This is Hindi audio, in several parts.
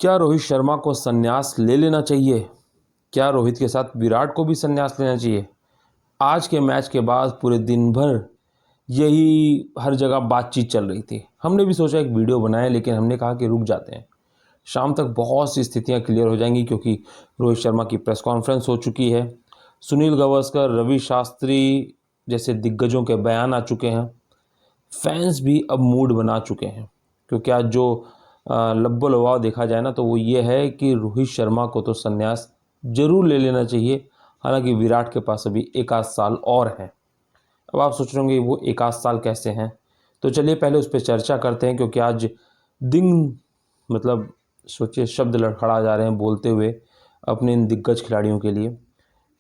क्या रोहित शर्मा को संन्यास ले लेना चाहिए? क्या रोहित के साथ विराट को भी संन्यास लेना चाहिए? आज के मैच के बाद पूरे दिन भर यही हर जगह बातचीत चल रही थी। हमने भी सोचा एक वीडियो बनाएं, लेकिन हमने कहा कि रुक जाते हैं, शाम तक बहुत सी स्थितियां क्लियर हो जाएंगी, क्योंकि रोहित शर्मा की प्रेस कॉन्फ्रेंस हो चुकी है। सुनील गावस्कर, रवि शास्त्री जैसे दिग्गजों के बयान आ चुके हैं। फैंस भी अब मूड बना चुके हैं, क्योंकि आज जो लब्बो लवाव देखा जाए ना, तो वो ये है कि रोहित शर्मा को तो संन्यास जरूर ले लेना चाहिए। हालांकि विराट के पास अभी एक आध साल और है। अब आप सोच रहे होंगे वो एक आध साल कैसे हैं, तो चलिए पहले उस पर चर्चा करते हैं, क्योंकि आज दिन सोचिए शब्द लड़खड़ा जा रहे हैं बोलते हुए अपने इन दिग्गज खिलाड़ियों के लिए।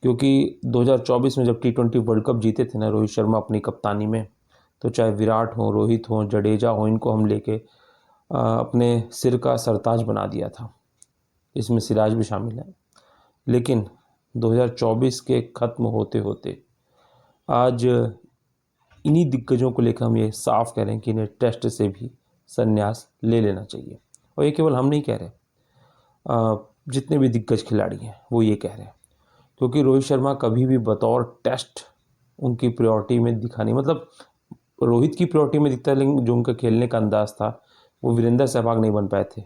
क्योंकि 2024 में जब T20 वर्ल्ड कप जीते थे ना रोहित शर्मा अपनी कप्तानी में, तो चाहे विराट हो, रोहित हो, जडेजा हो, इनको हम लेके अपने सिर का सरताज बना दिया था। इसमें सिराज भी शामिल है। लेकिन 2024 के ख़त्म होते होते आज इन्हीं दिग्गजों को लेकर हम ये साफ कह रहे हैं कि इन्हें टेस्ट से भी संन्यास ले लेना चाहिए। और ये केवल हम नहीं कह रहे, जितने भी दिग्गज खिलाड़ी हैं वो ये कह रहे हैं। क्योंकि रोहित शर्मा कभी भी बतौर टेस्ट उनकी प्रायोरिटी में दिखा नहीं, रोहित की प्रायोरिटी में दिखता है, लेकिन जो उनका खेलने का अंदाज था वो वीरेंद्र सहवाग नहीं बन पाए थे,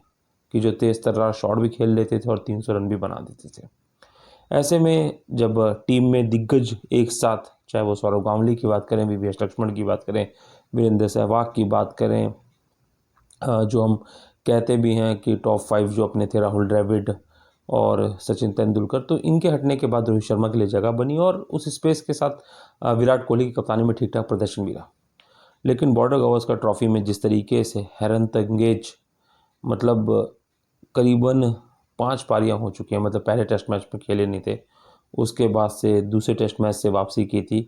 कि जो तेज़ तर्रार शॉट भी खेल लेते थे और 300 रन भी बना देते थे। ऐसे में जब टीम में दिग्गज एक साथ, चाहे वो सौरव गांगुली की बात करें, वीवीएस लक्ष्मण की बात करें, वीरेंद्र सहवाग की बात करें, जो हम कहते भी हैं कि टॉप 5 जो अपने थे, राहुल द्रविड़ और सचिन तेंदुलकर, तो इनके हटने के बाद रोहित शर्मा के लिए जगह बनी और उस स्पेस के साथ विराट कोहली की कप्तानी में ठीक ठाक प्रदर्शन भी रहा। लेकिन बॉर्डर गावस्कर ट्रॉफी में जिस तरीके से हैरतअंगेज करीबन 5 पारियां हो चुकी हैं, पहले टेस्ट मैच में खेले नहीं थे, उसके बाद से दूसरे टेस्ट मैच से वापसी की थी,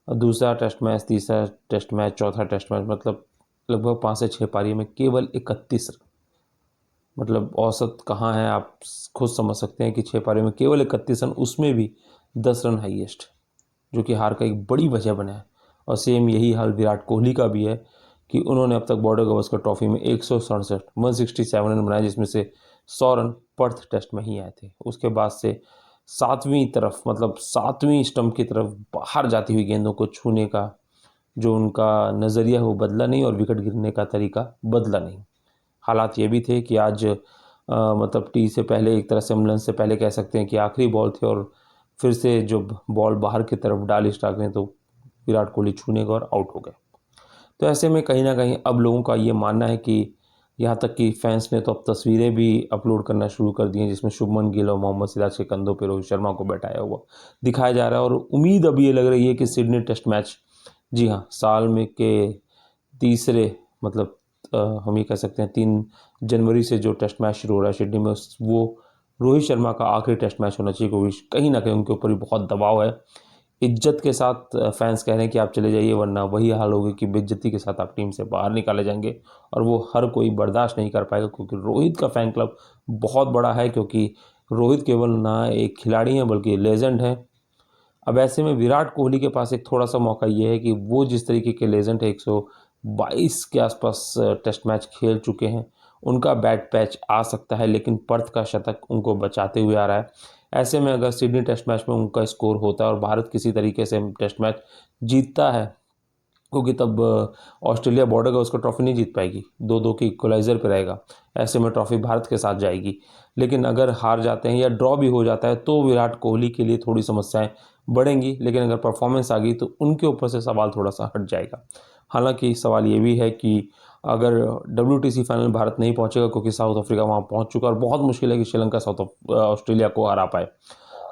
दूसरा टेस्ट मैच, तीसरा टेस्ट मैच, चौथा टेस्ट मैच, लगभग 5 से 6 पारियों में केवल 31 रन। औसत कहाँ है आप खुद समझ सकते हैं कि 6 पारियों में केवल 31 रन, उसमें भी 10 रन हाईएस्ट, जो कि हार का एक बड़ी वजह बना है। और सेम यही हाल विराट कोहली का भी है कि उन्होंने अब तक बॉर्डर गावस्कर ट्रॉफी में 167 रन बनाए, जिसमें से 100 रन पर्थ टेस्ट में ही आए थे। उसके बाद से सातवीं स्टंप की तरफ बाहर जाती हुई गेंदों को छूने का जो उनका नज़रिया है वो बदला नहीं, और विकेट गिरने का तरीका बदला नहीं। हालात ये भी थे कि आज टी से पहले, एक तरह से हम लंच से पहले कह सकते हैं कि आखिरी बॉल थे, और फिर से जब बॉल बाहर की तरफ डाली स्टार्क ने, तो विराट कोहली छूने गए और आउट हो गए। तो ऐसे में कहीं ना कहीं अब लोगों का ये मानना है कि यहाँ तक कि फैंस ने तो अब तस्वीरें भी अपलोड करना शुरू कर दी हैं, जिसमें शुभमन गिल और मोहम्मद सिराज के कंधों पर रोहित शर्मा को बैठाया हुआ दिखाया जा रहा है। और उम्मीद अब ये लग रही है कि सिडनी टेस्ट मैच, जी हाँ, साल में के तीसरे हम ये कह सकते हैं 3 जनवरी से जो टेस्ट मैच शुरू हो रहा है सिडनी में, वो रोहित शर्मा का आखिरी टेस्ट मैच होना चाहिए, क्योंकि कहीं ना कहीं उनके ऊपर भी बहुत दबाव है। इज्जत के साथ फैंस कह रहे हैं कि आप चले जाइए, वरना वही हाल होगी कि बेइज्जती के साथ आप टीम से बाहर निकाले जाएंगे, और वो हर कोई बर्दाश्त नहीं कर पाएगा। क्योंकि रोहित का फैन क्लब बहुत बड़ा है, क्योंकि रोहित केवल ना एक खिलाड़ी हैं बल्कि लेजेंड हैं। अब ऐसे में विराट कोहली के पास एक थोड़ा सा मौका ये है कि वो जिस तरीके के लेजेंड है, 122 के आसपास टेस्ट मैच खेल चुके हैं, उनका बैड पैच आ सकता है, लेकिन पर्थ का शतक उनको बचाते हुए आ रहा है। ऐसे में अगर सिडनी टेस्ट मैच में उनका स्कोर होता है और भारत किसी तरीके से टेस्ट मैच जीतता है, क्योंकि तब ऑस्ट्रेलिया बॉर्डर का उसको ट्रॉफी नहीं जीत पाएगी, 2-2 की इक्वलाइज़र पे रहेगा, ऐसे में ट्रॉफी भारत के साथ जाएगी। लेकिन अगर हार जाते हैं या ड्रॉ भी हो जाता है, तो विराट कोहली के लिए थोड़ी समस्याएं बढ़ेंगी, लेकिन अगर परफॉर्मेंस आ गई तो उनके ऊपर से सवाल थोड़ा सा हट जाएगा। हालांकि सवाल ये भी है कि अगर WTC फाइनल भारत नहीं पहुंचेगा, क्योंकि साउथ अफ्रीका वहां पहुंच चुका है, और बहुत मुश्किल है कि श्रीलंका ऑस्ट्रेलिया को हरा पाए।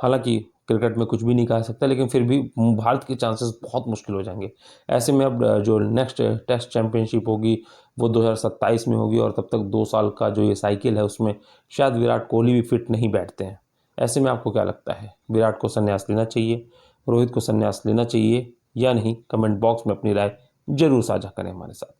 हालांकि क्रिकेट में कुछ भी नहीं कह सकता, लेकिन फिर भी भारत के चांसेस बहुत मुश्किल हो जाएंगे। ऐसे में अब जो नेक्स्ट टेस्ट चैंपियनशिप होगी वो 2027 में होगी, और तब तक 2 साल का जो ये साइकिल है उसमें शायद विराट कोहली भी फिट नहीं बैठते हैं। ऐसे में आपको क्या लगता है, विराट को संन्यास लेना चाहिए, रोहित को संन्यास लेना चाहिए या नहीं? कमेंट बॉक्स में अपनी राय जरूर साझा करें हमारे साथ।